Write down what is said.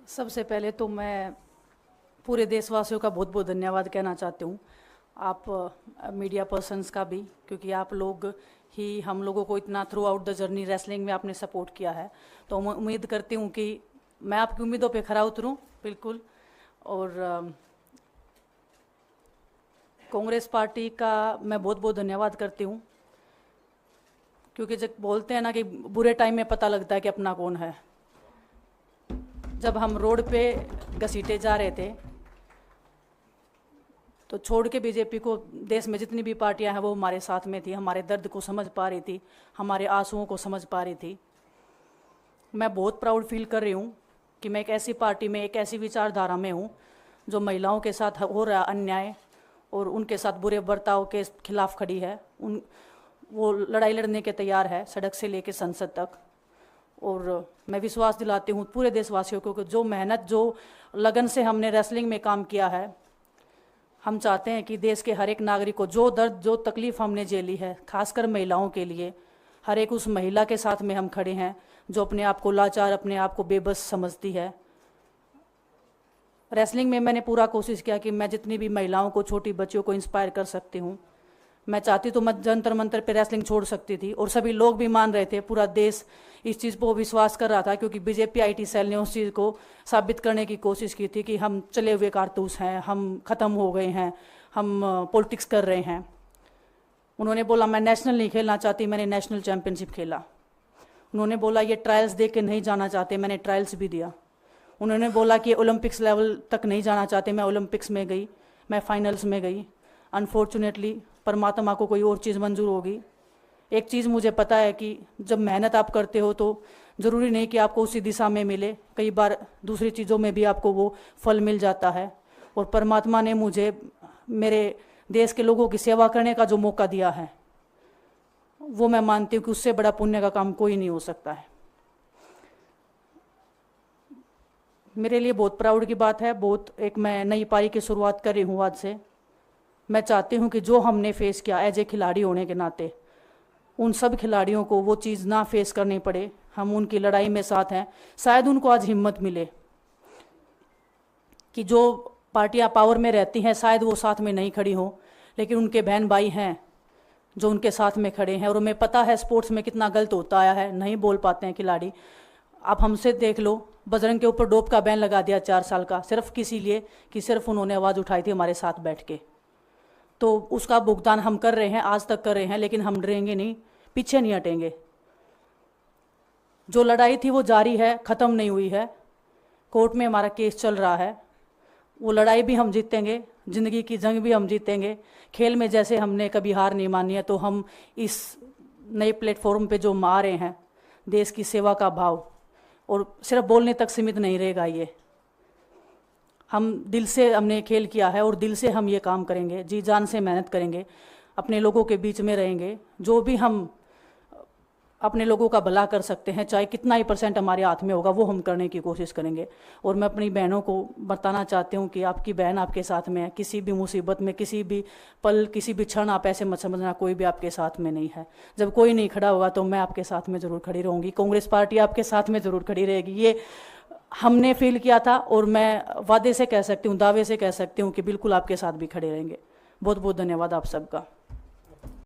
सबसे पहले तो मैं पूरे देशवासियों का बहुत बहुत धन्यवाद कहना चाहती हूँ। आप मीडिया पर्सन्स का भी, क्योंकि आप लोग ही हम लोगों को इतना through out the journey wrestling में आपने सपोर्ट किया है। तो मैं उम्मीद करती हूँ कि मैं आपकी उम्मीदों पे खरा उतरूँ बिल्कुल। और कांग्रेस पार्टी का मैं बहुत बहुत धन्यवाद करती हूँ, क्योंकि जब बोलते हैं ना कि बुरे टाइम में पता लगता है कि अपना कौन है। जब हम रोड पे घसीटे जा रहे थे तो छोड़ के बीजेपी को, देश में जितनी भी पार्टियां हैं वो हमारे साथ में थी, हमारे दर्द को समझ पा रही थी, हमारे आंसुओं को समझ पा रही थी। मैं बहुत प्राउड फील कर रही हूँ कि मैं एक ऐसी पार्टी में, एक ऐसी विचारधारा में हूँ जो महिलाओं के साथ हो रहा अन्याय और उनके साथ बुरे बर्ताव के खिलाफ खड़ी है। वो लड़ाई लड़ने के तैयार है, सड़क से लेकर संसद तक। और मैं विश्वास दिलाती हूँ पूरे देशवासियों को कि जो मेहनत, जो लगन से हमने रेसलिंग में काम किया है, हम चाहते हैं कि देश के हर एक नागरिक को जो दर्द, जो तकलीफ़ हमने झेली है, खासकर महिलाओं के लिए, हर एक उस महिला के साथ में हम खड़े हैं जो अपने आप को लाचार, अपने आप को बेबस समझती है। रेसलिंग में मैंने पूरा कोशिश किया कि मैं जितनी भी महिलाओं को, छोटी बच्चियों को इंस्पायर कर सकती हूँ। मैं चाहती तो मैं जंतर मंतर पे रेसलिंग छोड़ सकती थी, और सभी लोग भी मान रहे थे, पूरा देश इस चीज़ पर विश्वास कर रहा था, क्योंकि बीजेपी आईटी सेल ने उस चीज़ को साबित करने की कोशिश की थी कि हम चले हुए कारतूस हैं, हम ख़त्म हो गए हैं, हम पॉलिटिक्स कर रहे हैं। उन्होंने बोला मैं नेशनल नहीं खेलना चाहती, मैंने नेशनल चैम्पियनशिप खेला। उन्होंने बोला ये ट्रायल्स दे के नहीं जाना चाहते, मैंने ट्रायल्स भी दिया। उन्होंने बोला कि ओलंपिक्स लेवल तक नहीं जाना चाहते, मैं ओलंपिक्स में गई, मैं फाइनल्स में गई। अनफॉर्चुनेटली परमात्मा को कोई और चीज़ मंजूर होगी। एक चीज़ मुझे पता है कि जब मेहनत आप करते हो तो ज़रूरी नहीं कि आपको उसी दिशा में मिले, कई बार दूसरी चीज़ों में भी आपको वो फल मिल जाता है। और परमात्मा ने मुझे मेरे देश के लोगों की सेवा करने का जो मौका दिया है, वो मैं मानती हूँ कि उससे बड़ा पुण्य का काम कोई नहीं हो सकता है। मेरे लिए बहुत प्राउड की बात है। एक मैं नई पारी की शुरुआत कर रही हूँ आज से। मैं चाहती हूँ कि जो हमने फेस किया एज ए खिलाड़ी होने के नाते, उन सब खिलाड़ियों को वो चीज़ ना फेस करनी पड़े। हम उनकी लड़ाई में साथ हैं। शायद उनको आज हिम्मत मिले कि जो पार्टियां पावर में रहती हैं शायद वो साथ में नहीं खड़ी हों, लेकिन उनके बहन भाई हैं जो उनके साथ में खड़े हैं। और हमें पता है स्पोर्ट्स में कितना गलत होता आया है, नहीं बोल पाते हैं खिलाड़ी। आप हमसे देख लो, बजरंग के ऊपर डोप का बैन लगा दिया 4 साल का, सिर्फ किसी लिए कि सिर्फ उन्होंने आवाज़ उठाई थी हमारे साथ बैठ के। तो उसका भुगतान हम कर रहे हैं, आज तक कर रहे हैं, लेकिन हम डरेंगे नहीं, पीछे नहीं हटेंगे। जो लड़ाई थी वो जारी है, ख़त्म नहीं हुई है। कोर्ट में हमारा केस चल रहा है, वो लड़ाई भी हम जीतेंगे, ज़िंदगी की जंग भी हम जीतेंगे। खेल में जैसे हमने कभी हार नहीं मानी है, तो हम इस नए प्लेटफॉर्म पे जो आ रहे हैं, देश की सेवा का भाव, और सिर्फ बोलने तक सीमित नहीं रहेगा। ये हम दिल से हमने खेल किया है और दिल से हम ये काम करेंगे, जी जान से मेहनत करेंगे, अपने लोगों के बीच में रहेंगे। जो भी हम अपने लोगों का भला कर सकते हैं, चाहे कितना ही % हमारे हाथ में होगा, वो हम करने की कोशिश करेंगे। और मैं अपनी बहनों को बताना चाहती हूँ कि आपकी बहन आपके साथ में है। किसी भी मुसीबत में, किसी भी पल, किसी भी क्षण आप ऐसे मत समझना कोई भी आपके साथ में नहीं है। जब कोई नहीं खड़ा होगा तो मैं आपके साथ में ज़रूर खड़ी रहूँगी, कांग्रेस पार्टी आपके साथ में ज़रूर खड़ी रहेगी। ये हमने फील किया था, और मैं वादे से कह सकती हूँ, दावे से कह सकती हूँ कि बिल्कुल आपके साथ भी खड़े रहेंगे। बहुत बहुत धन्यवाद आप सबका।